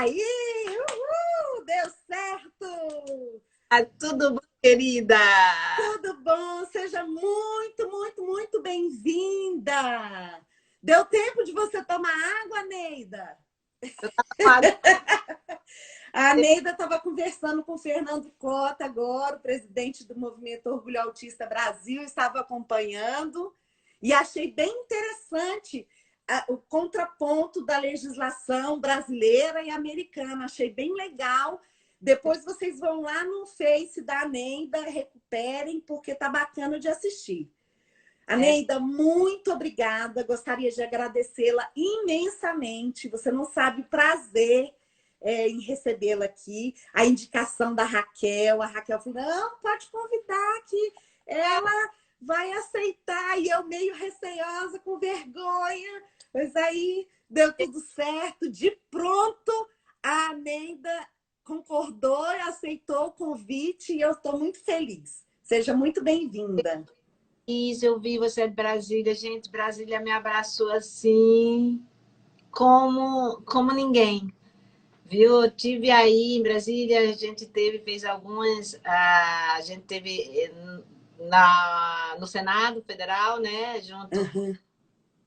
Aí, deu certo! Tudo bom, querida? Tudo bom? Seja muito, muito, muito bem-vinda! Deu tempo de você tomar água, Neida? Quase. A Neida estava conversando com o Fernando Cota agora, o presidente do Movimento Orgulho Autista Brasil, estava acompanhando e achei bem interessante o contraponto da legislação brasileira e americana. Achei bem legal. Depois vocês vão lá no Face da Neida, recuperem, porque tá bacana de assistir. Neida, muito obrigada. Gostaria de agradecê-la imensamente. Você não sabe o prazer em recebê-la aqui. A indicação da Raquel. A Raquel falou, não, pode convidar que ela vai aceitar. E eu meio receosa, com vergonha. Mas aí deu tudo certo. De pronto, a Neida concordou e aceitou o convite. E eu estou muito feliz. Seja muito bem-vinda. Isso, eu vi você de Brasília. Gente, Brasília me abraçou assim, como ninguém. Viu? Eu tive aí em Brasília, a gente fez algumas. A gente teve no Senado Federal, né? Junto, Uhum.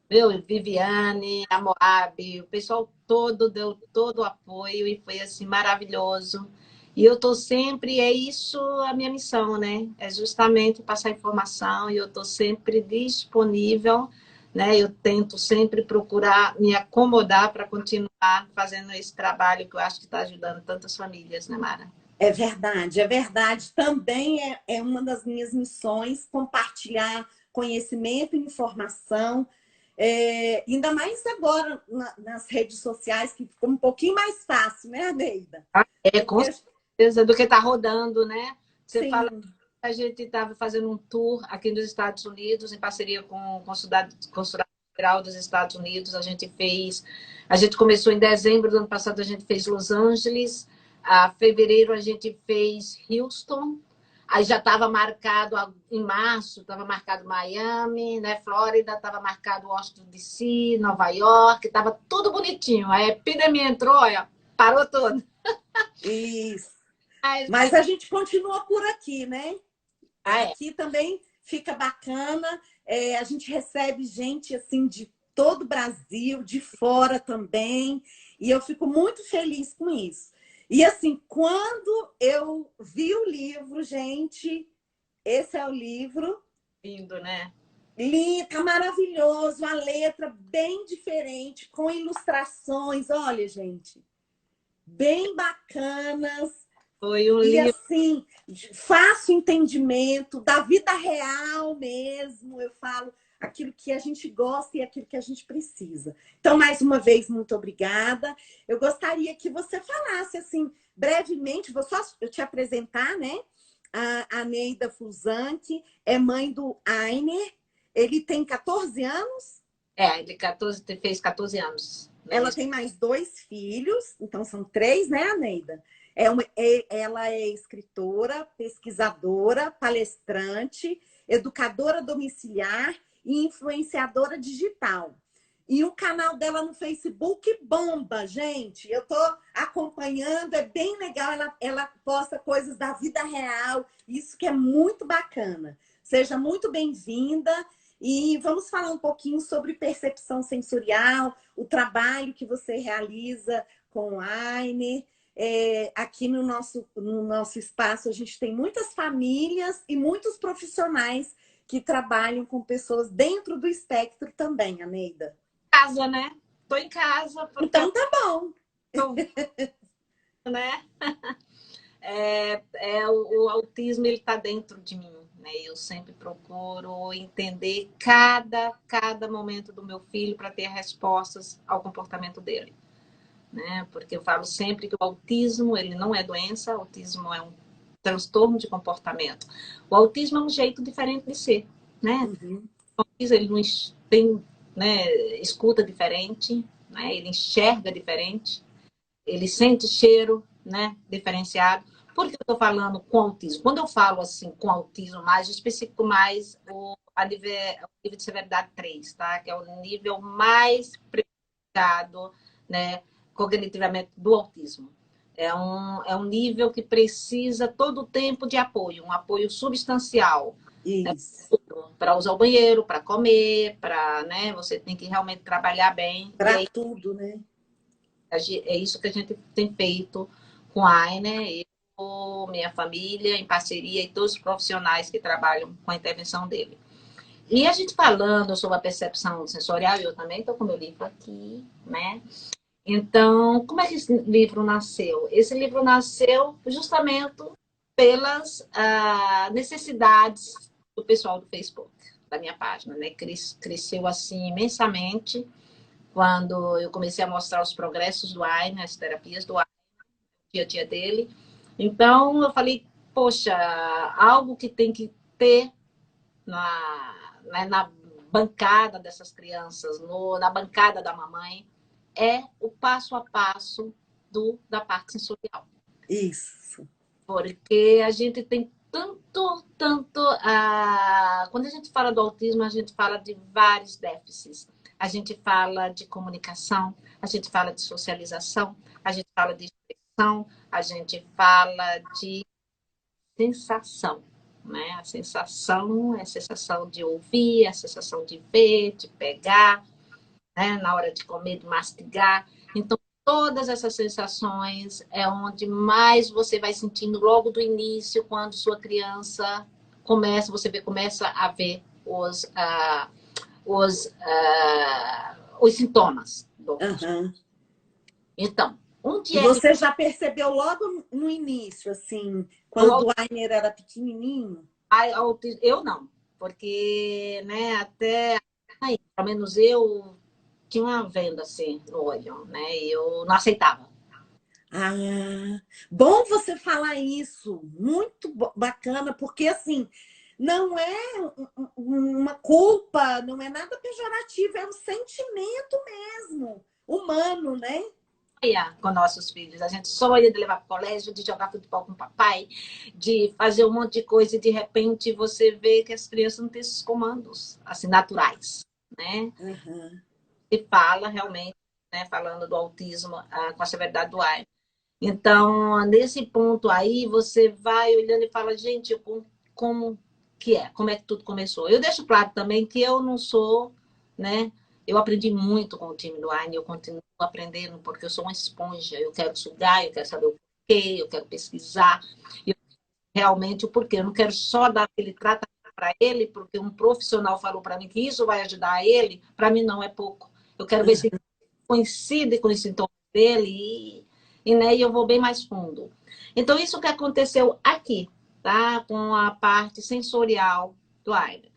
viu? Viviane, a Moab, o pessoal todo deu todo o apoio e foi assim maravilhoso. E eu estou sempre, é isso a minha missão, né? É justamente passar informação e eu estou sempre disponível, né? Eu tento sempre procurar me acomodar para continuar fazendo esse trabalho que eu acho que está ajudando tantas famílias, né, Mara? É verdade, é verdade. Também é uma das minhas missões compartilhar conhecimento e informação. Ainda mais agora nas redes sociais, que ficou um pouquinho mais fácil, né, Neida? Com Porque, certeza, do que está rodando, né? Você fala, sim. a gente estava fazendo um tour aqui nos Estados Unidos, em parceria com o Consulado Federal dos Estados Unidos. A gente começou em dezembro do ano passado, a gente fez Los Angeles, a fevereiro a gente fez Houston, aí já estava marcado em março, estava marcado Miami, né? Flórida, estava marcado Washington DC, Nova York, estava tudo bonitinho. A epidemia entrou, olha, parou tudo. Isso. Mas Mas a gente continua por aqui, né? é. Aqui também fica bacana. A gente recebe gente assim de todo o Brasil, de fora também. E eu fico muito feliz com isso. E assim, quando eu vi o livro, gente, esse é o livro. Lindo, né? Lindo, tá maravilhoso, a letra bem diferente, com ilustrações, olha, gente, bem bacanas. Foi um E livro. assim, de fácil entendimento, da vida real mesmo, eu falo aquilo que a gente gosta e aquilo que a gente precisa. Então, mais uma vez, muito obrigada. Eu gostaria que você falasse, assim, brevemente, vou só eu te apresentar, né? A Neida Fusante é mãe do Ainer, ele tem 14 anos. Ele fez 14 anos. Ela Né? tem mais 2 filhos, então são 3, né, Neida? Ela é escritora, pesquisadora, palestrante, educadora domiciliar e influenciadora digital. E o canal dela no Facebook bomba, gente. Eu tô acompanhando, é bem legal. Ela posta coisas da vida real, isso que é muito bacana. Seja muito bem-vinda. E vamos falar um pouquinho sobre percepção sensorial, o trabalho que você realiza com o Ainer. Aqui no nosso espaço, a gente tem muitas famílias e muitos profissionais que trabalham com pessoas dentro do espectro também, Aneida. Casa, né? Tô em casa porque Então tá bom. eu, né? O autismo ele está dentro de mim, né? Eu sempre procuro entender cada momento do meu filho para ter respostas ao comportamento dele, né? Porque eu falo sempre que o autismo ele não é doença, o autismo é um transtorno de comportamento. O autismo é um jeito diferente de ser, né? Uhum. O autismo ele não tem, né, escuta diferente, né? Ele enxerga diferente, ele sente cheiro, né, diferenciado. Por que eu estou falando com autismo? Quando eu falo assim com autismo mais específico, mais o nível de severidade 3, tá? Que é o nível mais prejudicado, né, cognitivamente do autismo. É um nível que precisa todo o tempo de apoio, um apoio substancial. Isso. Para usar o banheiro, para comer, para, né, você tem que realmente trabalhar bem. E Para aí, tudo, né? é isso que a gente tem feito com a Ainer, eu, minha família, em parceria, e todos os profissionais que trabalham com a intervenção dele. E a gente falando sobre a percepção sensorial, eu também estou com o meu livro aqui, né? Então, como é que esse livro nasceu? Esse livro nasceu justamente pelas necessidades do pessoal do Facebook, da minha página, né? Cresceu assim imensamente quando eu comecei a mostrar os progressos do Ainer, as terapias do Ainer, o dia a dia dele. Então, eu falei, poxa, algo que tem que ter na bancada dessas crianças, na bancada da mamãe, é o passo a passo da parte sensorial. Isso. Porque a gente tem tanto. Quando a gente fala do autismo, a gente fala de vários déficits. A gente fala de comunicação, a gente fala de socialização, a gente fala de expressão, a gente fala de sensação. Né? A sensação é a sensação de ouvir, a sensação de ver, de pegar, né? Na hora de comer, de mastigar. Então, todas essas sensações é onde mais você vai sentindo logo do início, quando sua criança começa a ver os sintomas do autismo. Uhum. Então, E você já percebeu logo no início, assim, quando o Ainer era pequenininho? Eu não, porque, né, até aí, pelo menos eu tinha uma venda assim no olho, né? E eu não aceitava. Ah, bom você falar isso, muito bacana, porque assim, não é uma culpa, não é nada pejorativo, é um sentimento mesmo, humano, né? Com nossos filhos, a gente sonha de levar para o colégio, de jogar futebol com o papai, de fazer um monte de coisa e de repente você vê que as crianças não têm esses comandos assim naturais, né? Uhum. E fala realmente, né, falando do autismo com a severidade do Alzheimer. Então, nesse ponto aí, você vai olhando e fala, gente, como que é? Como é que tudo começou? Eu deixo claro também que eu não sou, né? Eu aprendi muito com o time do Aine, eu continuo aprendendo, porque eu sou uma esponja. Eu quero sugar, eu quero saber o porquê, eu quero pesquisar. Eu, realmente o porquê. Eu não quero só dar aquele tratamento para ele, porque um profissional falou para mim que isso vai ajudar ele. Para mim, não é pouco. Eu quero ver se coincide com os sintomas dele né, e eu vou bem mais fundo. Então, isso que aconteceu aqui, tá? Com a parte sensorial do Ainer.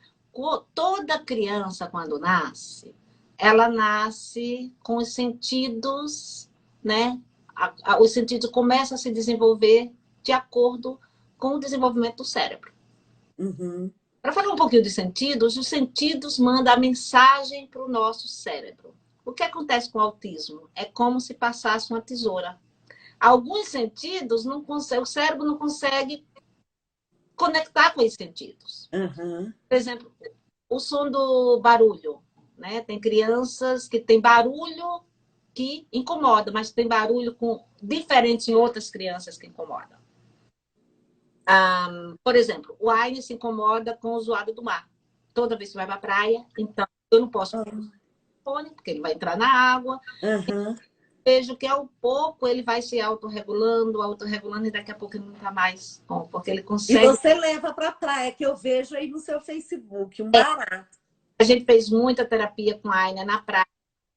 Toda criança, quando nasce, ela nasce com os sentidos, né? Os sentidos começam a se desenvolver de acordo com o desenvolvimento do cérebro. Uhum. Para falar um pouquinho de sentidos, os sentidos mandam a mensagem para o nosso cérebro. O que acontece com o autismo? É como se passasse uma tesoura. Alguns sentidos não consegue, o cérebro não consegue conectar com esses sentidos. Uhum. Por exemplo, o som do barulho, né? Tem crianças que têm barulho que incomoda, mas tem barulho diferente em outras crianças que incomodam. Por exemplo, o Aine se incomoda com o zoado do mar. Toda vez que vai para a praia, então eu não posso fone, porque ele vai entrar na água. Uhum. Vejo que ao pouco ele vai se autorregulando, e daqui a pouco ele não está mais bom, porque ele E consegue. você leva para a praia, que eu vejo aí no seu Facebook, um barato. A gente fez muita terapia com a Aina na praia,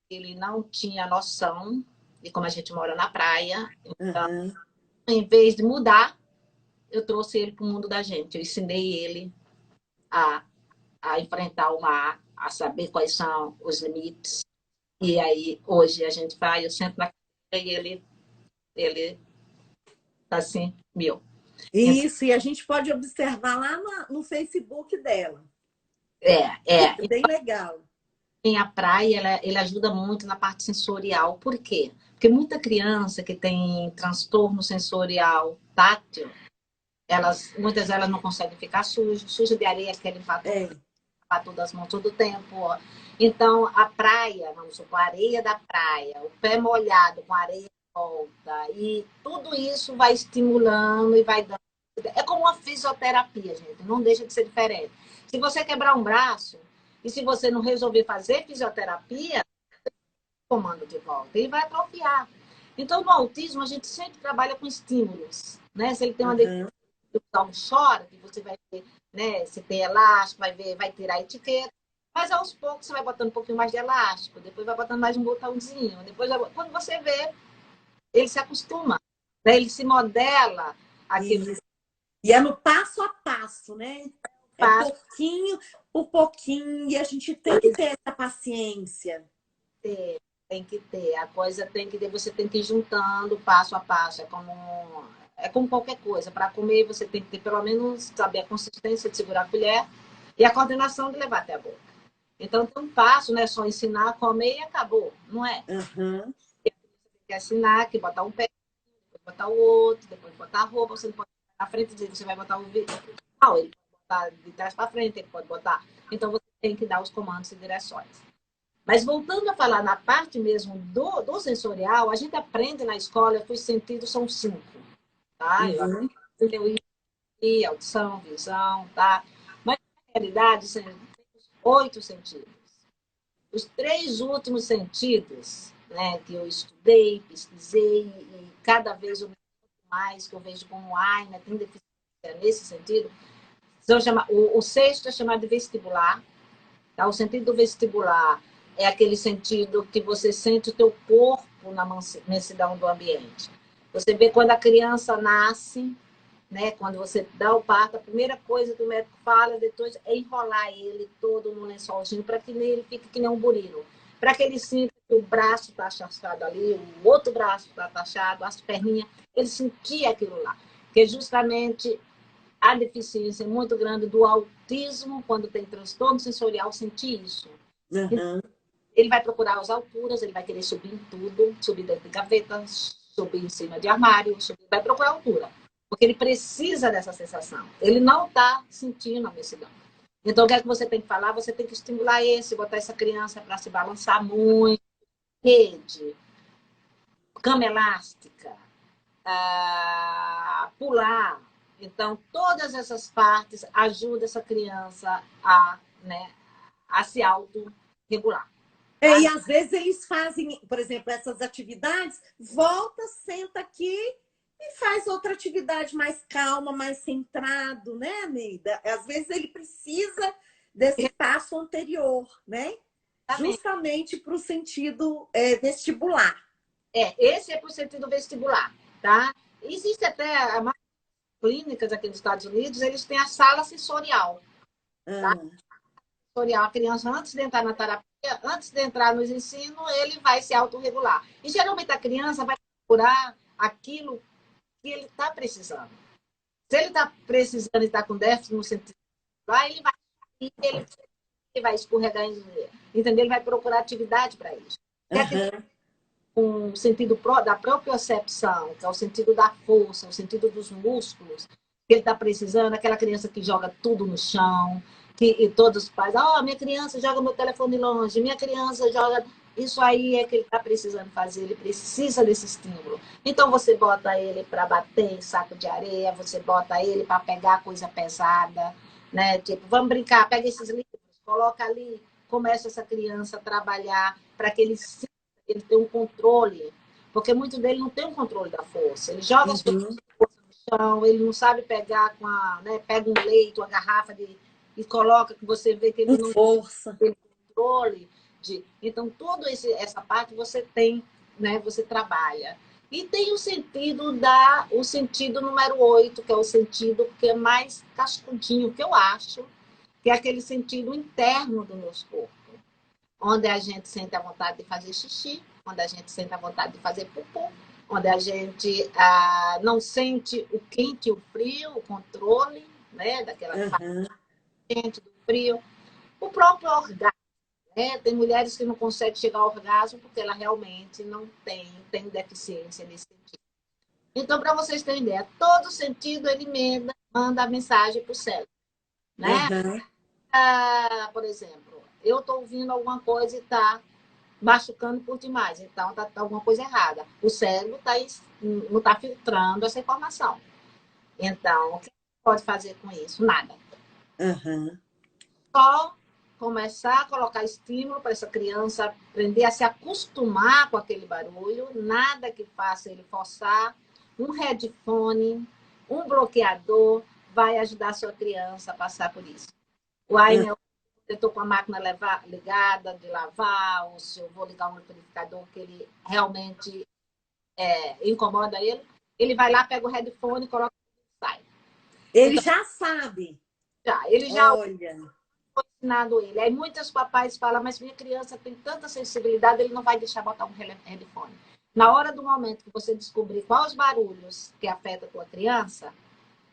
ele não tinha noção de como a gente mora na praia. Então, em vez de mudar, eu trouxe ele para o mundo da gente. Eu ensinei ele a enfrentar o mar, a saber quais são os limites. E aí, hoje, a gente vai, eu sento na cadeira e ele tá assim, meu. Isso, e a gente pode observar lá no Facebook dela. É bem legal. Em a praia, ele ajuda muito na parte sensorial. Por quê? Porque muita criança que tem transtorno sensorial tátil, muitas delas não conseguem ficar suja de areia, querem limpar tudo. lavar todas as mãos todo o tempo. Então, a praia, vamos supor, a areia da praia, o pé molhado com areia em volta, e tudo isso vai estimulando e vai dando. É como uma fisioterapia, gente, não deixa de ser diferente. Se você quebrar um braço, e se você não resolver fazer fisioterapia, comando de volta, ele vai atrofiar. Então, no autismo, a gente sempre trabalha com estímulos, né? Se ele tem uma deficiência, um chora, que você vai ver, né? Se tem elástico, vai ver, vai tirar a etiqueta. Mas aos poucos você vai botando um pouquinho mais de elástico, depois vai botando mais um botãozinho, depois quando você vê, ele se acostuma, né? Ele se modela aquilo. Isso. E é no passo a passo, né? É pouquinho por pouquinho, e a gente tem que ter essa paciência. Tem que ter, a coisa tem que ter, você tem que ir juntando passo a passo, é como qualquer coisa. Para comer, você tem que ter pelo menos saber a consistência de segurar a colher e a coordenação de levar até a boca. Então, tem um passo, não é só ensinar a comer e acabou, não é? Uhum. Tem que ensinar, que botar um pé, depois botar o outro, depois botar a roupa, você não pode botar na frente, você vai botar o vídeo. Não, ele pode botar de trás para frente, ele pode botar. Então, você tem que dar os comandos e direções. Mas voltando a falar na parte mesmo do sensorial, a gente aprende na escola que os sentidos são 5, tá? Uhum. Eu audição, visão, tá? Mas na realidade, são 8 sentidos. Os 3 últimos sentidos, né, que eu estudei, pesquisei, e cada vez eu mais, que eu vejo como Aina tem deficiência nesse sentido, o sexto é chamado de vestibular. Tá? O sentido do vestibular é aquele sentido que você sente o teu corpo na imensidão do ambiente. Você vê quando a criança nasce, né? Quando você dá o parto, a primeira coisa que o médico fala depois é enrolar ele todo no lençolzinho para que ele fique que nem um burino. Para que ele sinta que o braço está achachado ali, o outro braço está achachado, as perninhas, ele sentia aquilo lá. Porque justamente a deficiência muito grande do autismo, quando tem transtorno sensorial, sentir isso. Uhum. Ele vai procurar as alturas, ele vai querer subir em tudo, subir dentro de gavetas, subir em cima de armário, vai procurar altura. Porque ele precisa dessa sensação. Ele não está sentindo a imensidão. Então, o que é que você tem que falar? Você tem que estimular botar essa criança para se balançar muito, rede, cama elástica, pular. Então, todas essas partes ajudam essa criança né, a se autorregular. E às vezes eles fazem, por exemplo, essas atividades, volta, senta aqui e faz outra atividade mais calma, mais centrado, né, Neida? Às vezes ele precisa desse passo anterior, né? Justamente para o sentido vestibular. Esse é para o sentido vestibular, tá? Existe até clínicas aqui nos Estados Unidos, eles têm a sala sensorial. Tá? Sensorial, a criança, antes de entrar na terapia, antes de entrar nos ensinos, ele vai se autorregular. E geralmente a criança vai procurar aquilo que ele está precisando. Se ele está precisando e está com déficit no sentido vestibular, ele vai escorregar, entendeu? Ele vai procurar atividade para isso. Um sentido da propriocepção, que é o sentido da força, o sentido dos músculos, que ele está precisando, aquela criança que joga tudo no chão, e todos os pais, minha criança joga meu telefone longe, minha criança joga... Isso aí é que ele está precisando fazer, ele precisa desse estímulo. Então, você bota ele para bater em saco de areia, você bota ele para pegar coisa pesada, né? Tipo, vamos brincar, pega esses livros, coloca ali, começa essa criança a trabalhar para que ele tem um controle, porque muito dele não tem um controle da força. Ele joga as coisas no chão, ele não sabe pegar pega um leite, uma garrafa e coloca, que você vê que ele não tem controle. Então, toda essa parte você tem, né? Você trabalha. E tem o sentido número 8, que é o sentido que é mais cascudinho, que eu acho, que é aquele sentido interno do nosso corpo, onde a gente sente a vontade de fazer xixi, onde a gente sente a vontade de fazer popô, onde a gente não sente o quente e o frio, o controle, né, daquela quente, do frio. O próprio orgasmo, né? Tem mulheres que não conseguem chegar ao orgasmo porque ela realmente não tem deficiência nesse sentido. Então, para vocês terem ideia, todo sentido ele manda a mensagem para o cérebro, né? por exemplo, eu estou ouvindo alguma coisa e está machucando por demais, então tá alguma coisa errada. O cérebro não está filtrando essa informação. Então, o que pode fazer com isso? Nada. Aham. Só começar a colocar estímulo para essa criança aprender a se acostumar com aquele barulho, nada que faça ele forçar. Um headphone, um bloqueador vai ajudar a sua criança a passar por isso. O Ainer, eu estou com a máquina ligada de lavar, ou se eu vou ligar um liquidificador que ele realmente incomoda ele vai lá, pega o headphone, coloca e sai. Ele Então, já sabe. ele já Olha. ensinado ele. Aí muitos papais falam, mas minha criança tem tanta sensibilidade, ele não vai deixar botar um headphone. Na hora do momento que você descobrir quais os barulhos que afetam a tua criança,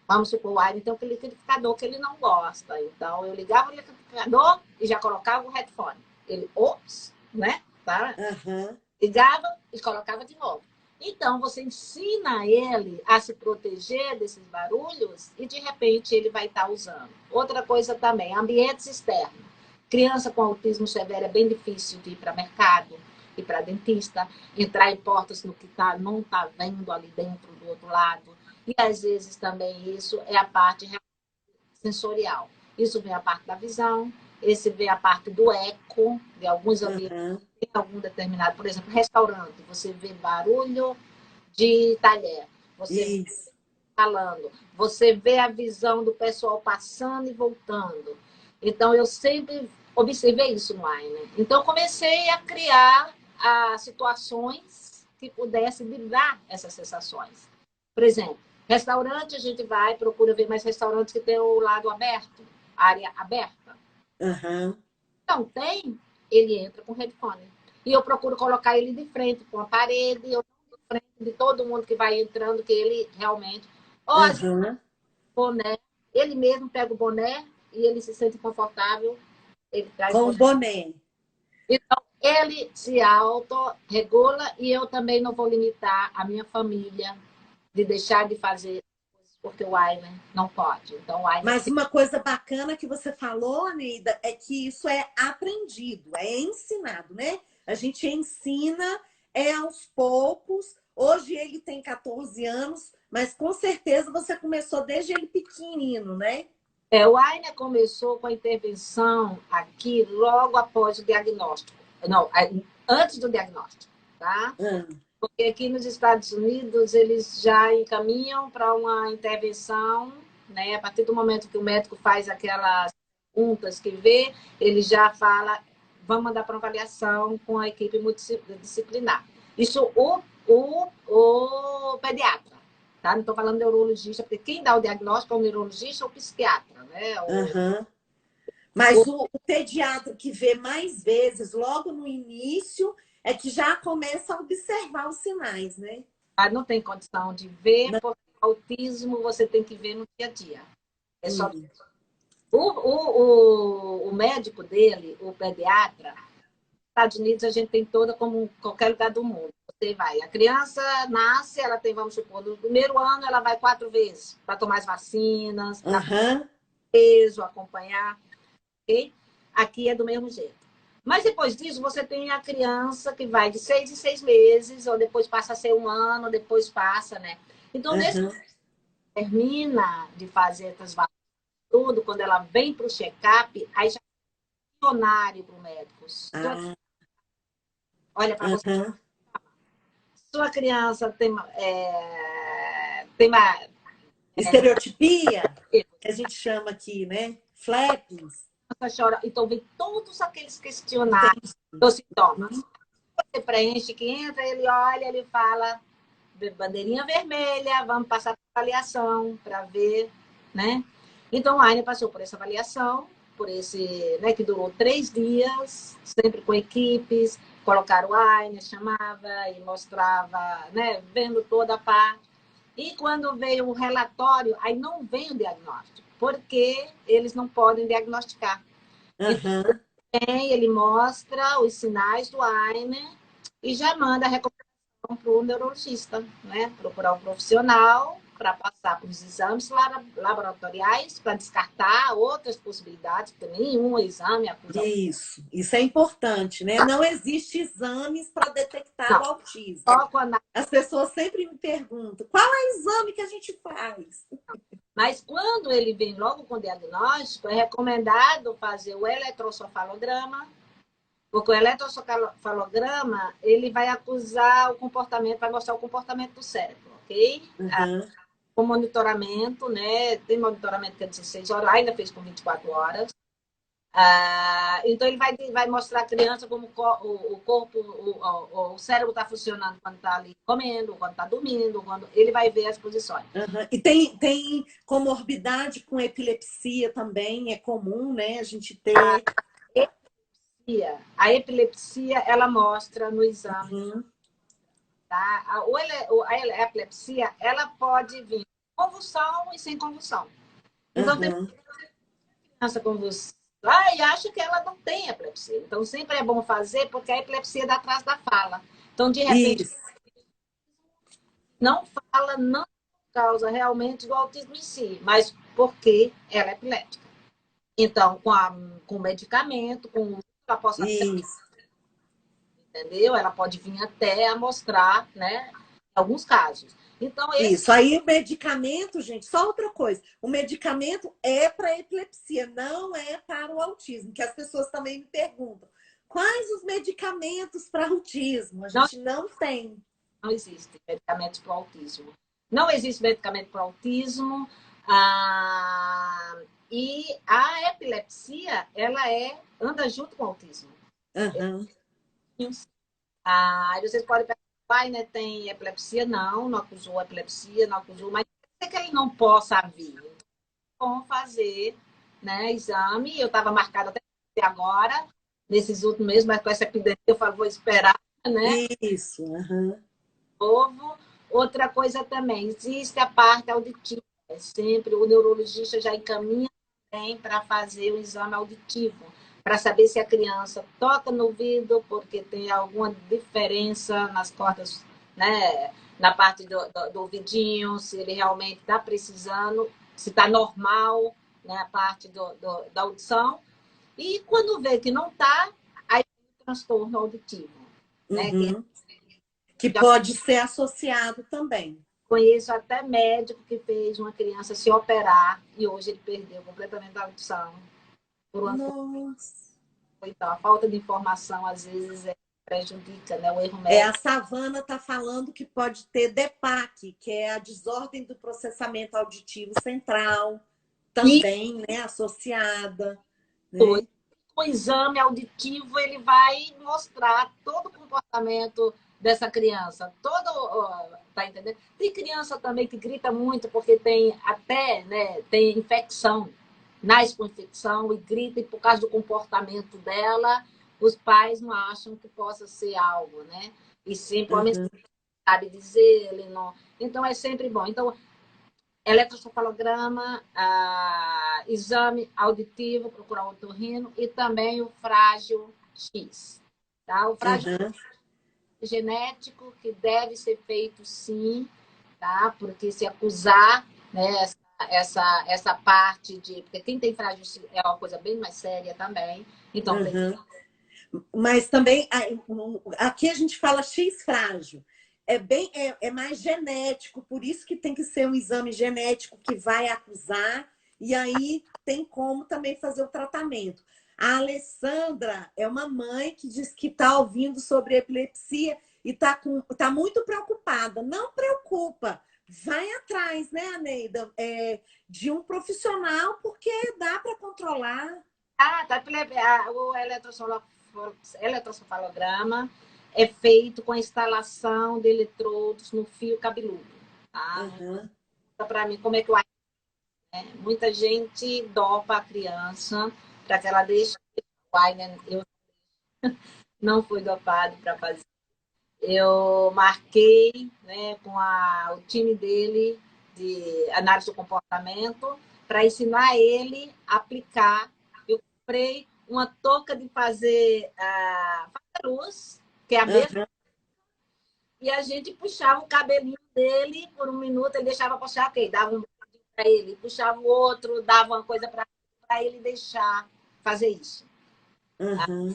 vamos supor, o Aiden tem um liquidificador que ele não gosta. Então, eu ligava o liquidificador e já colocava o headphone. Ele, ops, né? Tá? Aham. Ligava e colocava de novo. Então, você ensina ele a se proteger desses barulhos e, de repente, ele vai estar usando. Outra coisa também, ambientes externos. Criança com autismo severo é bem difícil de ir para mercado, ir para dentista, entrar em portas no que não está vendo ali dentro do outro lado. E, às vezes, também isso é a parte sensorial. Isso vem a parte da visão, esse vem a parte do eco, de alguns ambientes. Aham. Tem algum determinado, por exemplo, restaurante, você vê barulho de talher, você vê Isso. falando, você vê a visão do pessoal passando e voltando. Então, eu sempre observei isso no Ainer. Então, comecei a criar situações que pudessem livrar essas sensações. Por exemplo, restaurante, a gente vai, procura ver mais restaurantes que tem o lado aberto, área aberta. Aham. Não tem, ele entra com headphone. E eu procuro colocar ele de frente com a parede, ou de frente de todo mundo que vai entrando, que ele realmente. Ou às vezes, Aham. boné, ele mesmo pega o boné e ele se sente confortável, ele traz Com boné. boné. Então, ele se autorregula e eu também não vou limitar a minha família de deixar de fazer porque o Ainer não pode. Então, o Ainer Mas uma coisa bacana que você falou, Neida, é que isso é aprendido, é ensinado, né? A gente ensina aos poucos. Hoje ele tem 14 anos, mas com certeza você começou desde ele pequenino, né? o Ainer começou com a intervenção aqui logo após o diagnóstico. Não, antes do diagnóstico, tá? Porque aqui nos Estados Unidos eles já encaminham para uma intervenção, né? A partir do momento que o médico faz aquelas perguntas que vê, ele já fala, vamos mandar para uma avaliação com a equipe multidisciplinar. Isso o pediatra, tá? Não estou falando neurologista, porque quem dá o diagnóstico é o neurologista ou o psiquiatra, né? Uhum. Mas o pediatra que vê mais vezes, logo no início, é que já começa a observar os sinais, né? Não tem condição de ver, Não. porque autismo você tem que ver no dia a dia. É só Isso. o médico dele, o pediatra, nos Estados Unidos a gente tem toda como em qualquer lugar do mundo. Você vai, a criança nasce, ela tem, vamos supor, no primeiro ano ela vai 4 vezes para tomar as vacinas, para Uhum. peso, acompanhar. Okay? Aqui é do mesmo jeito. Mas depois disso, você tem a criança que vai de 6 em 6 meses, ou depois passa a ser 1 ano, depois passa, né? Então, nesse Uhum. termina de fazer essas vacinas, tudo, quando ela vem para o check-up, aí já é missionário para o médico. Ah, Olha, para você, uhum. sua criança tem uma. Estereotipia, que a gente chama aqui, né? Flappings. Chora, então vem todos aqueles questionários Entendi. dos sintomas. Você preenche, que entra, ele olha, ele fala, bandeirinha vermelha, vamos passar por avaliação para ver, né? Então, a Aine passou por essa avaliação, por esse, né, que durou 3 dias, sempre com equipes, colocaram a Aine, chamava e mostrava, né, vendo toda a parte. E quando veio o relatório, aí não vem o diagnóstico, porque eles não podem diagnosticar. Então, Uhum. ele mostra os sinais do Aine e já manda a recomendação para o neurologista, né? Procurar um profissional para passar para os exames laboratoriais, para descartar outras possibilidades, porque nenhum exame acusa. Isso é importante, né? Não existe exames para detectar Não, o autismo. só quando... As pessoas sempre me perguntam, qual é o exame que a gente faz? Mas quando ele vem logo com diagnóstico, é recomendado fazer o eletroencefalograma, porque o eletroencefalograma, ele vai acusar o comportamento, vai mostrar o comportamento do cérebro, ok? Uhum. Com monitoramento, né? Tem monitoramento que é 16 horas, ainda fez com 24 horas. Então, ele vai mostrar a criança como o corpo, o cérebro está funcionando quando está ali comendo, quando está dormindo, quando ele vai ver as posições. Uhum. E tem comorbidade com epilepsia também, é comum, né? A gente ter. A epilepsia, ela mostra no exame. Uhum. Tá? A epilepsia, ela pode vir com convulsão e sem convulsão. Então, tem Uhum. criança com convulsão e acha que ela não tem epilepsia. Então, sempre é bom fazer, porque a epilepsia dá atrás da fala. Então, de repente, Isso. não fala, não causa realmente do autismo em si, mas porque ela é epilética. Então, com medicamento, com ela possa até, Isso. entendeu? Ela pode vir até a mostrar, né? Alguns casos. Então, Isso. Aí o medicamento, gente, só outra coisa. O medicamento é para epilepsia, não é para o autismo, que as pessoas também me perguntam. Quais os medicamentos para autismo? A gente não tem. não existe medicamentos para o autismo. Não existe medicamento para o autismo. E a epilepsia, ela anda junto com o autismo. Uhum. Vocês podem pensar, pai, né, tem epilepsia? Não, não acusou epilepsia, não acusou, mas não é que ele não possa vir. Então, vamos fazer, né, exame. Eu estava marcada até agora, nesses últimos meses, mas com essa epidemia eu falo, vou esperar, né? Isso. Uhum. Novo. Outra coisa também, existe a parte auditiva. Sempre o neurologista já encaminha também para fazer o exame auditivo, para saber se a criança toca no ouvido, porque tem alguma diferença nas cordas, né? Na parte do ouvidinho, se ele realmente está precisando, se está normal, né? A parte da audição. E quando vê que não está, aí tem o transtorno auditivo, né? Uhum. Que Já pode ser associado também. conheço até médico que fez uma criança se operar e hoje ele perdeu completamente a audição por uma coisa. Nossa. Então, a falta de informação às vezes prejudica, né? O erro A médico. Savana está falando que pode ter DEPAC, que é a desordem do processamento auditivo central, E também, né, associada, né? o exame auditivo ele vai mostrar todo o comportamento dessa criança, tá entendendo? Tem criança também que grita muito porque tem até, né, tem infecção, nasce com infecção e grita e por causa do comportamento dela, os pais não acham que possa ser algo, né? E sempre o homem Uhum. sabe dizer, ele não. Então é sempre bom. Então eletroencefalograma, exame auditivo, procurar o otorrino e também o frágil X. Tá? O frágil Uhum. genético que deve ser feito sim, tá? Porque se acusar, né, essa parte de. Porque quem tem frágil X é uma coisa bem mais séria também. Então, tem. Uhum. Mas também aqui a gente fala X frágil. É mais genético, por isso que tem que ser um exame genético que vai acusar, e aí tem como também fazer o tratamento. A Alessandra é uma mãe que diz que está ouvindo sobre epilepsia e tá muito preocupada. Não preocupa, vai atrás, né, Aneida? De um profissional, porque dá para controlar. Tá, o eletroencefalograma é feito com a instalação de eletrodos no fio cabeludo. Tá? Uhum. Para mim, como é que eu. Muita gente dopa a criança para que ela deixe o pai, né? Eu não fui dopado para fazer. Eu marquei, né, com o time dele de análise do comportamento para ensinar ele a aplicar. Eu comprei uma touca de fazer luz, que é a mesma, Uhum. e a gente puxava o cabelinho dele, por um minuto, ele deixava puxar, ok, dava um para ele, puxava o outro, dava uma coisa para ele deixar fazer isso. Uhum.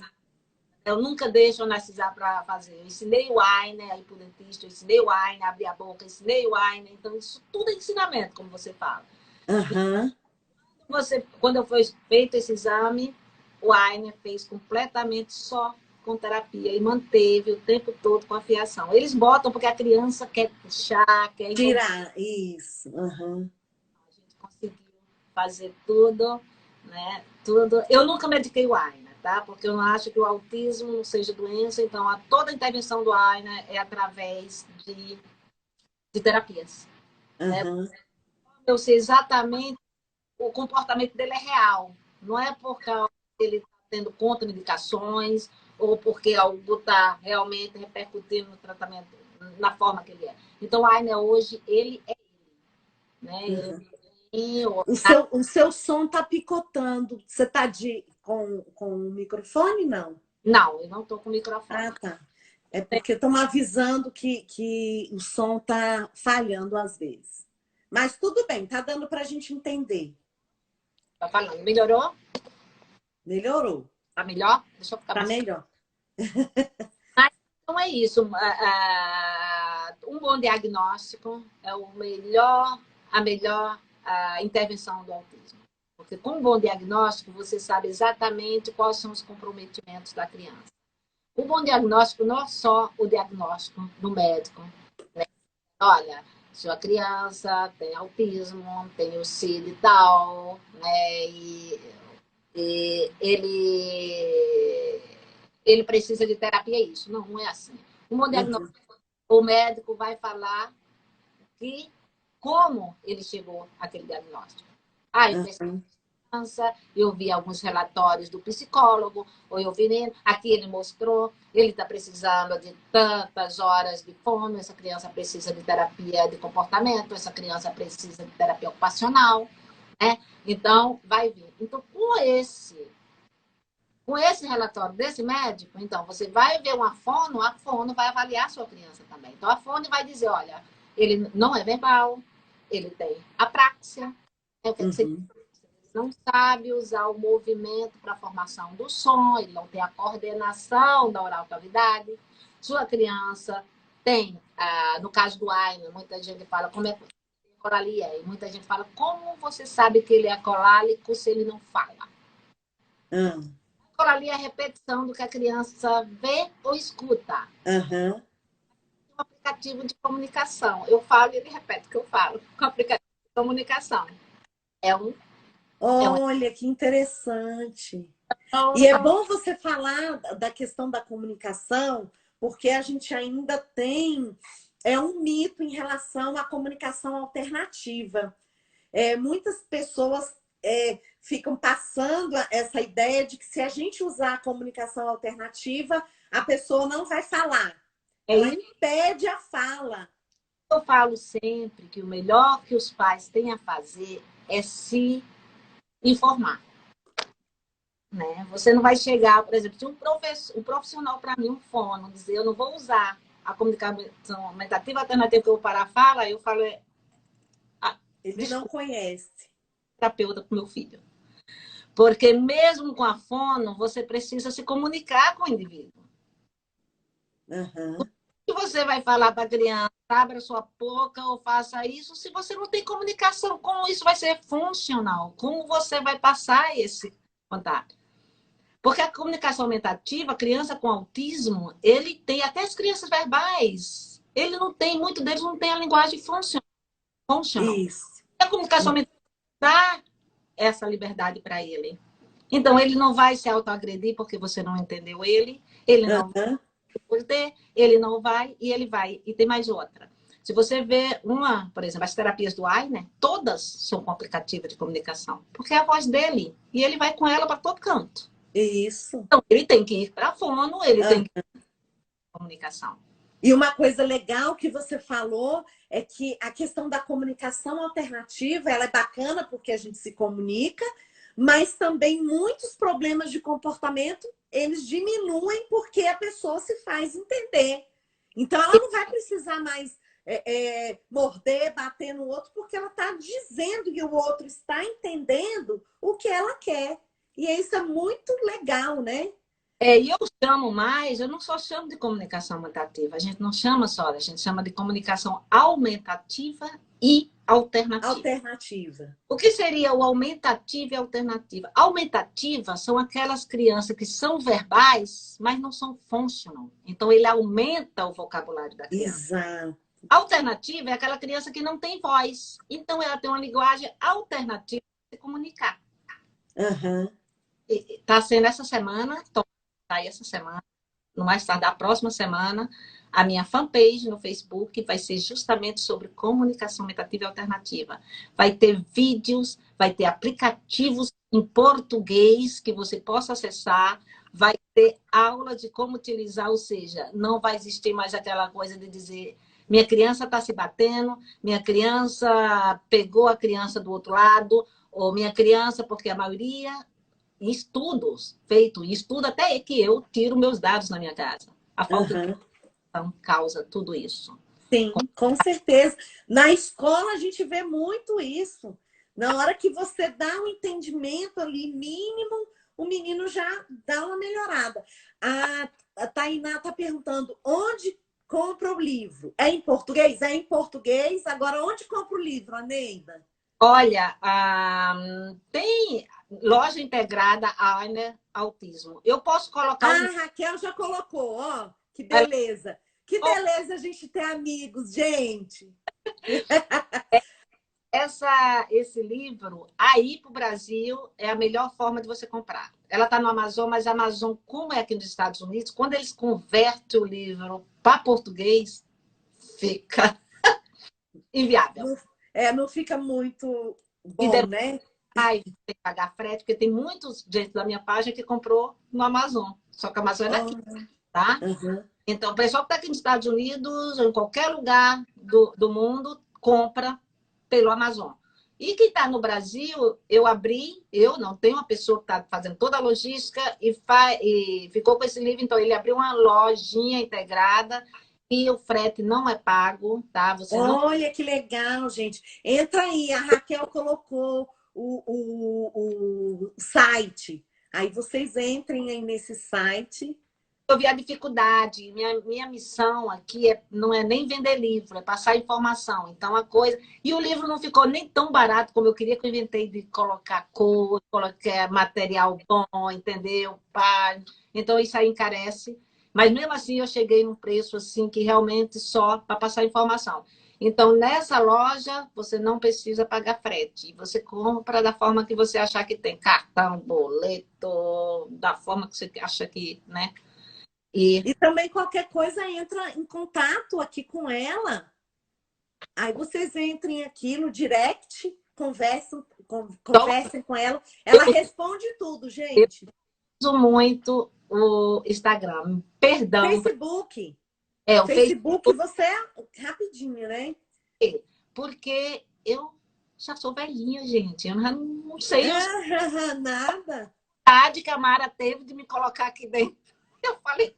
Eu nunca deixo o narcisar para fazer. Eu ensinei o Aina, a ir pro dentista, eu ensinei o Aina a abrir a boca, eu ensinei o Aina, então isso tudo é ensinamento, como você fala. Uhum. Quando eu fui feito esse exame, o Aina fez completamente só com terapia e manteve o tempo todo com a fiação. Eles botam porque a criança quer puxar, quer Tirar, isso. Uhum. A gente conseguiu fazer tudo, né? Tudo. Eu nunca mediquei o Aina, tá? Porque eu não acho que o autismo não seja doença, então toda a intervenção do Aina é através de terapias, né? Uhum. Eu sei exatamente o comportamento dele é real, não é porque ele está tendo contraindicações ou porque algo está realmente repercutindo no tratamento, na forma que ele é. Então, o Aina hoje, ele é ele, né? Uhum. Eu, O seu som tá picotando. Você tá com o microfone, não? não, eu não estou com o microfone. Ah, tá. É porque estão avisando que o som tá falhando às vezes. Mas tudo bem, tá dando para a gente entender. Tá falando, melhorou? Melhorou. Tá melhor? Deixa eu ficar Tá mais. melhor. Então é isso. Um bom diagnóstico é a melhor intervenção do autismo. Porque com um bom diagnóstico, você sabe exatamente quais são os comprometimentos da criança. O bom diagnóstico não é só o diagnóstico do médico. Né? Olha, sua criança tem autismo, tem o CID e tal, né? E ele precisa de terapia, é isso. Não, não é assim. Um bom Uhum. diagnóstico, o médico vai falar que como ele chegou àquele diagnóstico. Ah, ele precisa Uhum. de criança, eu vi alguns relatórios do psicólogo, ou eu vi aqui ele mostrou, ele está precisando de tantas horas de fono, essa criança precisa de terapia de comportamento, essa criança precisa de terapia ocupacional, né? Então, vai vir. Então, com esse relatório desse médico, então, você vai ver uma fono, a fono vai avaliar a sua criança também. Então, a fono vai dizer, olha, ele não é verbal, ele tem apraxia, você Uhum. não sabe usar o movimento para a formação do som, ele não tem a coordenação da oral cavidade. Sua criança tem, no caso do Aina, muita gente fala como é coralia, e muita gente fala como você sabe que ele é corálico se ele não fala. Uhum. Coralia é a repetição do que a criança vê ou escuta. Uhum. Um aplicativo de comunicação. Eu falo e ele repete o que eu falo. Com aplicativo de comunicação. É um. Olha, que interessante. E Então, é bom você falar da questão da comunicação, porque a gente ainda tem um mito em relação à comunicação alternativa. Muitas pessoas ficam passando essa ideia de que se a gente usar a comunicação alternativa, a pessoa não vai falar. é Ela isso impede a fala. que eu falo sempre, que o melhor que os pais têm a fazer é se informar. Né? Você não vai chegar, por exemplo, se um profissional para mim, um fono, dizer eu não vou usar a comunicação aumentativa alternativa que eu vou parar a fala, eu falo, Ele não desculpa, conhece. terapeuta para o meu filho. Porque mesmo com a fono, você precisa se comunicar com o indivíduo. Uhum. E você vai falar para a criança, abra sua boca ou faça isso, se você não tem comunicação, como isso vai ser funcional? Como você vai passar esse contato? Porque a comunicação aumentativa, a criança com autismo, ele tem, até as crianças verbais, ele não tem, muito deles não tem a linguagem funcional. Isso. A comunicação aumentativa dá essa liberdade para ele. Então, ele não vai se autoagredir porque você não entendeu ele não vai Uhum. poder, ele não vai e ele vai. E tem mais outra. Se você vê por exemplo, as terapias do Ainer, todas são com aplicativo de comunicação, porque é a voz dele e ele vai com ela para todo canto. Isso. Então, ele tem que ir para a fono, ele tem Uhum. que ir para comunicação. E uma coisa legal que você falou é que a questão da comunicação alternativa, ela é bacana porque a gente se comunica, mas também muitos problemas de comportamento, eles diminuem porque a pessoa se faz entender. Então, ela não vai precisar mais morder, bater no outro, porque ela está dizendo que o outro está entendendo o que ela quer. E isso é muito legal, né? E eu chamo mais, eu não só chamo de comunicação aumentativa, a gente não chama só, a gente chama de comunicação aumentativa e alternativa. Alternativa. O que seria o aumentativa e alternativa? Aumentativa são aquelas crianças que são verbais, mas não são functional. Então, ele aumenta o vocabulário da criança. Exato. Alternativa é aquela criança que não tem voz. Então, ela tem uma linguagem alternativa de se comunicar. Está sendo essa semana, tá essa semana, no mais tarde da próxima semana, a minha fanpage no Facebook vai ser justamente sobre comunicação aumentativa e alternativa. Vai ter vídeos, vai ter aplicativos em português que você possa acessar, vai ter aula de como utilizar, ou seja, não vai existir mais aquela coisa de dizer minha criança está se batendo, minha criança pegou a criança do outro lado, ou minha criança, porque a maioria, estudos feitos, estudo até que eu tiro meus dados na minha casa. A falta de causa tudo isso. Sim, com certeza. Na escola a gente vê muito isso. Na hora que você dá um entendimento ali mínimo, o menino já dá uma melhorada. A Tainá está perguntando onde compra o livro. É em português? É em português. Agora, onde compra o livro, Aneida? Olha, tem loja integrada Ainer Autismo. Eu posso colocar... Raquel já colocou, ó. Que beleza. Que beleza a gente ter amigos, gente. Esse livro, aí para o Brasil, é a melhor forma de você comprar. Ela está no Amazon, mas a Amazon, como é aqui nos Estados Unidos, quando eles convertem o livro para português, fica inviável. Não fica muito bom, né? Tem que pagar frete, porque tem muitos gente da minha página que comprou no Amazon. Só que a Amazon é daqui, tá? Então, o pessoal que está aqui nos Estados Unidos, ou em qualquer lugar do mundo, compra pelo Amazon. E quem está no Brasil, eu não tenho uma pessoa que está fazendo toda a logística e ficou com esse livro, então ele abriu uma lojinha integrada e o frete não é pago, tá? Olha que legal, gente. Entra aí, a Raquel colocou o site. Aí vocês entrem aí nesse site. Eu vi a dificuldade. Minha missão aqui não é nem vender livro, é passar informação. Então, a coisa... E o livro não ficou nem tão barato como eu queria, que eu inventei de colocar cor, colocar material bom, entendeu? Então, isso aí encarece. Mas, mesmo assim, eu cheguei num preço assim que realmente só para passar informação. Então, nessa loja, você não precisa pagar frete. Você compra da forma que você achar que tem. Cartão, boleto, da forma que você acha que, né? E também qualquer coisa entra em contato aqui com ela. Aí vocês entrem aqui no direct, conversem com ela. Ela responde tudo, gente. Eu uso muito o Instagram. Perdão. Facebook. O Facebook você é rapidinho, né? Porque eu já sou velhinha, gente. Eu já não sei. Nada. A que a Mara teve de me colocar aqui dentro. Eu falei,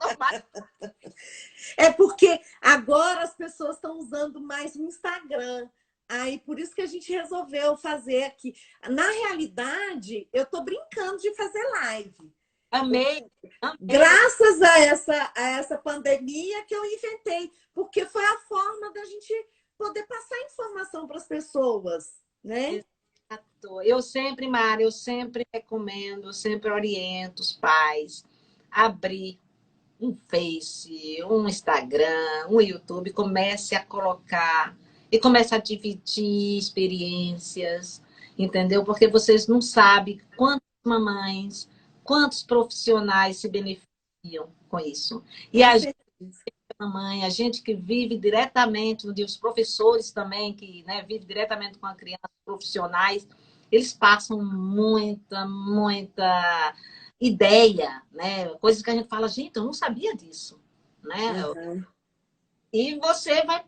É porque agora as pessoas estão usando mais o Instagram. Aí, por isso que a gente resolveu fazer aqui. Na realidade, eu tô brincando de fazer live. Amei. Graças a essa pandemia que eu inventei. Porque foi a forma da gente poder passar informação para as pessoas, né? Eu sempre, Mara, eu sempre recomendo, eu sempre oriento os pais abrir um Face, um Instagram, um YouTube, comece a colocar e comece a dividir experiências, entendeu? Porque vocês não sabem quantas mamães, quantos profissionais se beneficiam com isso. E a gente, mãe, a gente que vive diretamente, os professores também, que, né, vivem diretamente com a criança, profissionais, eles passam muita ideia, né? Coisas que a gente fala, gente, eu não sabia disso, né? E você vai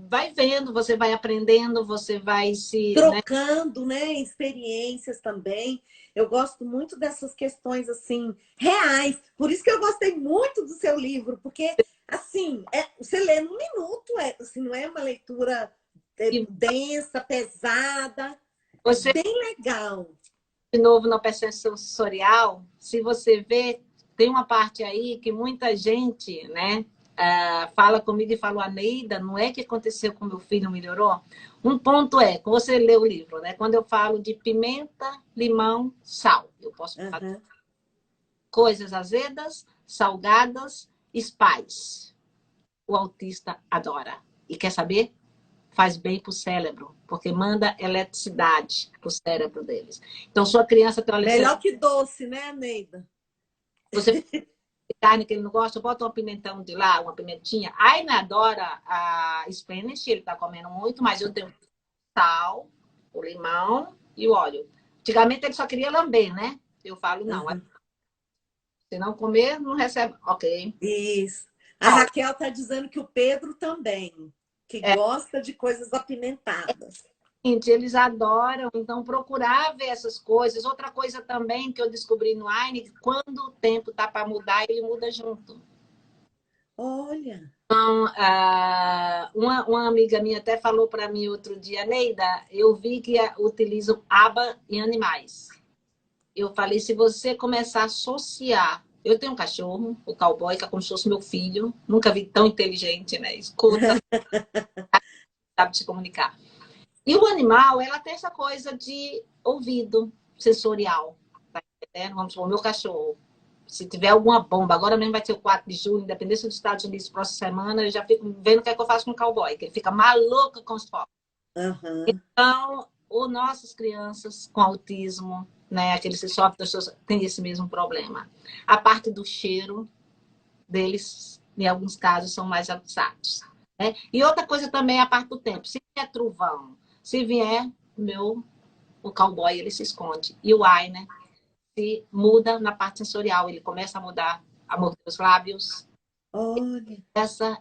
vai vendo, você vai aprendendo, você vai se... Trocando, né, experiências também. Eu gosto muito dessas questões, assim, reais. Por isso que eu gostei muito do seu livro, porque, assim, você lê num minuto, assim, não é uma leitura densa, pesada. Você, É bem legal. de novo, na percepção sensorial, se você vê, tem uma parte aí que muita gente, né, fala comigo e fala, Neida, não é que aconteceu com meu filho, melhorou? Um ponto é, quando você lê o livro, né, quando eu falo de pimenta, limão, sal, eu posso falar coisas azedas, salgadas, spice. O autista adora. E quer saber? Faz bem para o cérebro, porque manda eletricidade para o cérebro deles. Então, sua criança tem uma Melhor que doce, né, Neida? Você carne que ele não gosta, bota um pimentão de lá, uma pimentinha. A Aina adora a Spanish, ele tá comendo muito, mas eu tenho sal, o limão e o óleo. Antigamente ele só queria lamber, né? Eu falo, não. Se não comer, não recebe. Ok. Isso. A Raquel está dizendo que o Pedro também, que gosta de coisas apimentadas. Eles adoram, então procurar ver essas coisas. Outra coisa também que eu descobri no Aine, quando o tempo tá para mudar, ele muda junto. Olha. Então, uma amiga minha até falou para mim outro dia, Neida, eu vi que utilizam aba em animais. Eu falei, se você começar a associar... Eu tenho um cachorro, o cowboy, que é como se fosse meu filho. Nunca vi tão inteligente, né? Escuta, sabe se comunicar. E o animal, ela tem essa coisa de ouvido sensorial. Tá entendendo? Vamos supor, o meu cachorro. Se tiver alguma bomba, agora mesmo vai ser o 4 de julho, independência dos Estados Unidos, próxima semana, eu já fico vendo o que é que eu faço com o cowboy, que ele fica maluco com os fogos. Então, os nossas crianças com autismo, né, aqueles que sofrem, têm esse mesmo problema. A parte do cheiro deles, em alguns casos, são mais aguçados. Né? E outra coisa também é a parte do tempo. Se vier trovão, se vier o cowboy, ele se esconde. E o ai, né? Se muda na parte sensorial, ele começa a mudar, a morder os lábios. Olha.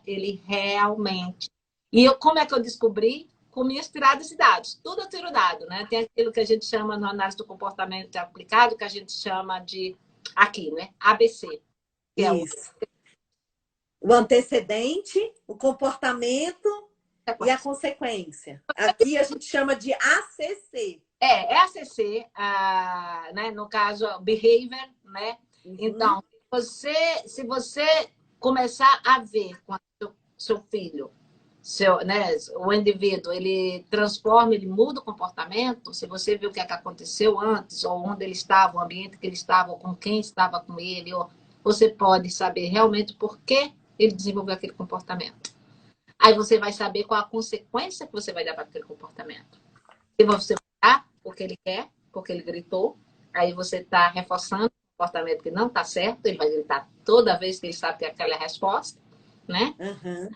Ele realmente. E como é que eu descobri? Com minhas tiradas de dados. Tudo eu tiro dado, né? Tem aquilo que a gente chama no análise do comportamento aplicado, que a gente chama de aqui, né? ABC. Que isso. O antecedente, o comportamento e a consequência. Aqui a gente chama de ACC. É ACC, né? No caso, behavior, né? Então, se você começar a ver com seu filho, né, o indivíduo, ele transforma, ele muda o comportamento, se você vê o que é que aconteceu antes, ou onde ele estava, o ambiente que ele estava, ou com quem estava com ele, ou você pode saber realmente por que ele desenvolveu aquele comportamento. Aí você vai saber qual a consequência que você vai dar para aquele comportamento. Se você vai porque ele quer, porque ele gritou, aí você está reforçando um comportamento que não está certo, ele vai gritar toda vez que ele sabe que aquela é a resposta, né?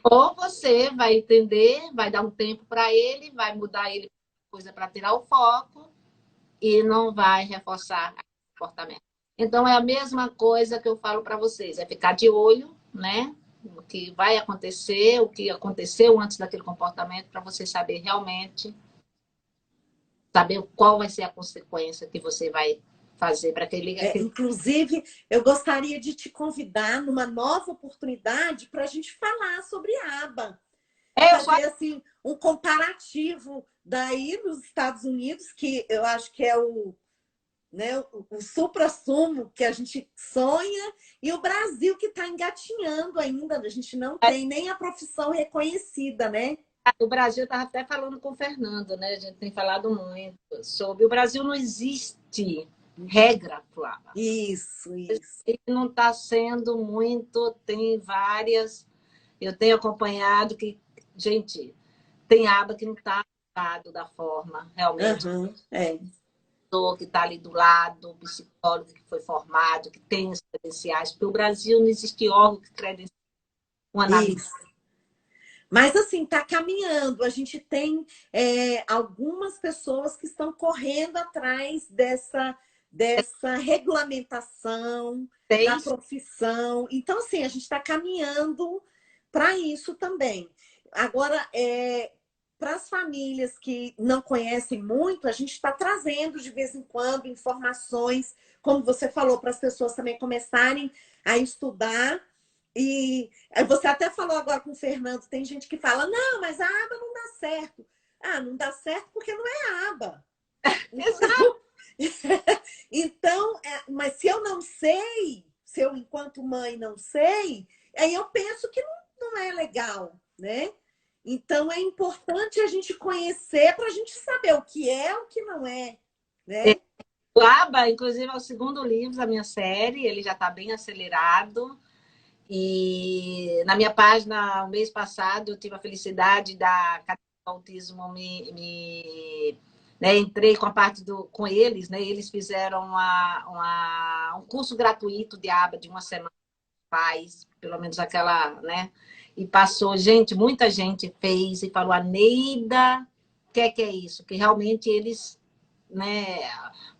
Ou você vai entender, vai dar um tempo para ele, vai mudar ele coisa para tirar o foco e não vai reforçar o comportamento. Então é a mesma coisa que eu falo para vocês, é ficar de olho, né? O que vai acontecer, o que aconteceu antes daquele comportamento, para você saber realmente, saber qual vai ser a consequência que você vai fazer para que ele... Inclusive, eu gostaria de te convidar numa nova oportunidade para a gente falar sobre aba. Fazer assim, um comparativo daí nos Estados Unidos, que eu acho que é né, o supra-sumo que a gente sonha, e o Brasil que está engatinhando ainda. A gente não tem nem a profissão reconhecida, né? O Brasil, estava até falando com o Fernando, né? A gente tem falado muito sobre o Brasil, não existe regra, Flávia. Isso. Ele não está sendo muito, tem várias. Eu tenho acompanhado que, gente, tem aba que não está da forma realmente. Que está ali do lado, o psicólogo que foi formado, que tem os credenciais, porque o Brasil não existe órgão que credencia uma análise. Mas, assim, está caminhando. A gente tem algumas pessoas que estão correndo atrás dessa regulamentação da profissão. Então, assim, a gente está caminhando para isso também. Agora, para as famílias que não conhecem muito, a gente está trazendo de vez em quando informações, como você falou, para as pessoas também começarem a estudar. E você até falou agora com o Fernando, tem gente que fala, não, mas a aba não dá certo. Ah, não dá certo porque não é a aba. Exato. Então, mas se eu não sei, se eu, enquanto mãe, não sei, aí eu penso que não é legal, né? Então, é importante a gente conhecer para a gente saber o que é, o que não é, né? O ABA, inclusive, é o segundo livro da minha série, ele já está bem acelerado. E na minha página, o mês passado, eu tive a felicidade da Cadeira do Autismo né, entrei com a parte com eles, né? Eles fizeram um curso gratuito de aba de uma semana, faz, pelo menos aquela, né? E passou, gente, muita gente fez e falou, a Neida, o que é isso? Que realmente eles, né?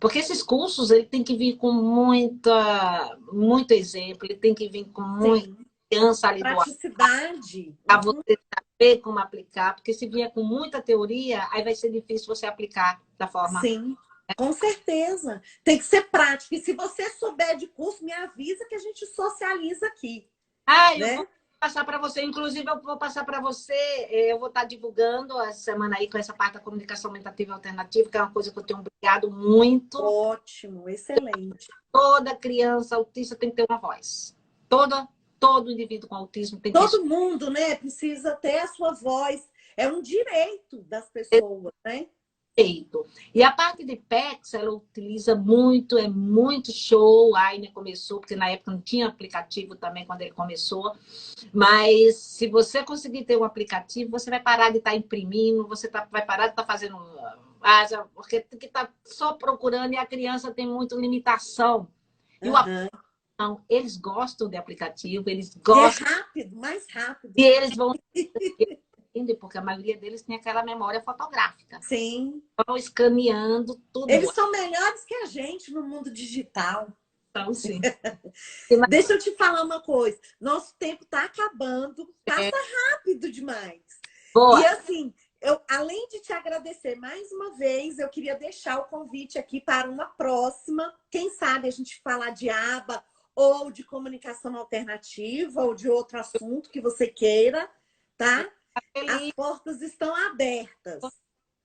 Porque esses cursos, ele tem que vir com muito exemplo, ele tem que vir com muita Sim, criança ali do lado, praticidade. para você saber como aplicar, porque se vier com muita teoria, aí vai ser difícil você aplicar da forma. Sim, com certeza. Tem que ser prático. E se você souber de curso, me avisa que a gente socializa aqui, Ah, eu né? vou passar para você, inclusive eu vou passar para você, eu vou estar divulgando essa semana aí com essa parte da comunicação aumentativa e alternativa, que é uma coisa que eu tenho brigado muito. Ótimo, excelente. Toda criança autista tem que ter uma voz. Todo indivíduo com autismo tem que ter Todo mundo, né, precisa ter a sua voz. É um direito das esse pessoas, né? respeito. E a parte de PECs, ela utiliza muito, é muito show. A Aine começou, porque na época não tinha aplicativo também quando ele começou. Mas se você conseguir ter um aplicativo, você vai parar de estar imprimindo, vai parar de estar fazendo. Porque tem que estar só procurando e a criança tem muita limitação. E o Uhum. não, eles gostam de aplicativo, eles E é gostam rápido, mais rápido. e eles vão entender, porque a maioria deles tem aquela memória fotográfica. Sim. Vão escaneando tudo. Eles são melhores que a gente no mundo digital. Então, sim. Deixa eu te falar uma coisa. Nosso tempo está acabando, passa rápido demais. E Boa. assim, além de te agradecer mais uma vez, eu queria deixar o convite aqui para uma próxima. Quem sabe a gente falar de aba ou de comunicação alternativa ou de outro assunto que você queira, tá? As Feliz. portas estão abertas.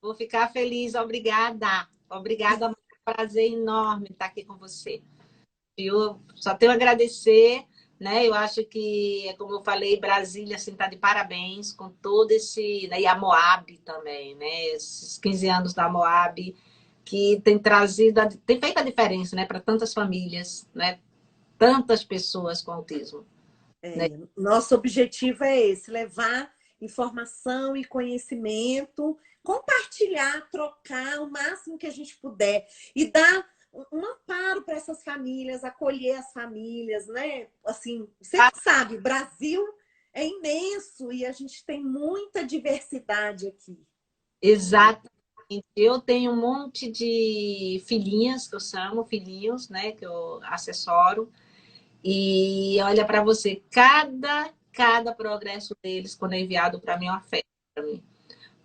Vou ficar feliz. Obrigada. Obrigada. É um prazer enorme estar aqui com você. Eu só tenho a agradecer, né? Eu acho que, como eu falei, Brasília assim, tá de parabéns com todo esse, né? E a Moab também, né? Esses 15 anos da Moab que tem trazido, tem feito a diferença, né? Para tantas famílias, né? Tantas pessoas com autismo, né? Nosso objetivo é esse, levar informação e conhecimento, compartilhar, trocar o máximo que a gente puder e dar um amparo para essas famílias, acolher as famílias, né? Assim, você que sabe, o Brasil é imenso e a gente tem muita diversidade aqui. Exatamente. Eu tenho um monte de filhinhas, que eu chamo, filhinhos, né? Que eu assessoro. E olha para você, cada progresso deles, quando é enviado para mim, é uma festa para mim.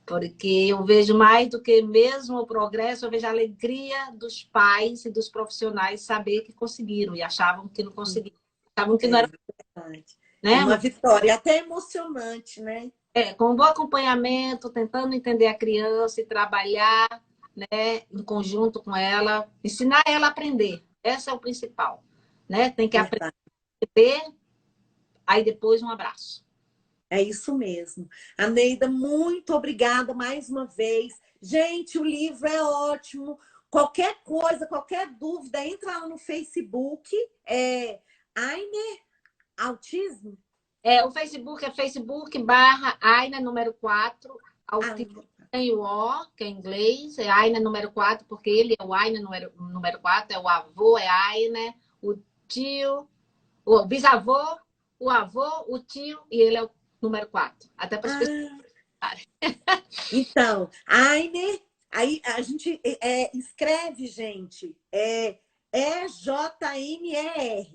Porque eu vejo mais do que mesmo o progresso, eu vejo a alegria dos pais e dos profissionais saber que conseguiram e achavam que não conseguiam. Achavam que não É era, verdade. É né? uma vitória, até emocionante, né? Com um bom acompanhamento, tentando entender a criança e trabalhar, né, em conjunto com ela, ensinar ela a aprender. Esse é o principal, né? Tem que Verdade. aprender, aí depois um abraço. É isso mesmo. Aneida, muito obrigada mais uma vez. Gente, o livro é ótimo. Qualquer coisa, qualquer dúvida, entra lá no Facebook. Aine Autismo? O Facebook é Facebook/Aina número 4, autismo Aine. tem o O, que é em inglês, é Aina número 4, porque ele é o Aina número 4, é o avô, é Aina, o tio, o bisavô, o avô, o tio, e ele é o número 4. Até para as pessoas. Ah, então, Aine, aí a gente escreve, gente, EJMER.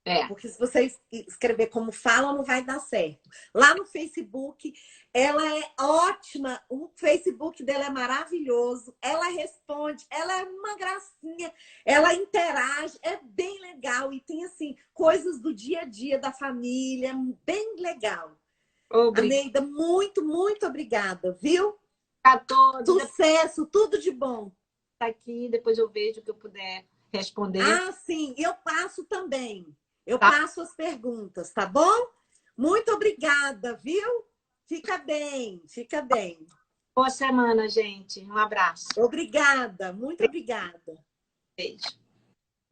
É. Porque se você escrever como fala, não vai dar certo. Lá no Facebook, ela é ótima. O Facebook dela é maravilhoso. Ela responde, ela é uma gracinha. Ela interage, é bem legal. E tem, assim, coisas do dia a dia da família, bem legal. Obrigada Aneida, muito, muito obrigada, viu? a todos. Sucesso, tudo de bom. Tá aqui, depois eu vejo o que eu puder responder. Ah, sim, eu passo também. Eu Tá? passo as perguntas, tá bom? Muito obrigada, viu? Fica bem, fica bem. Boa semana, gente. Um abraço. Obrigada, muito obrigada. Beijo.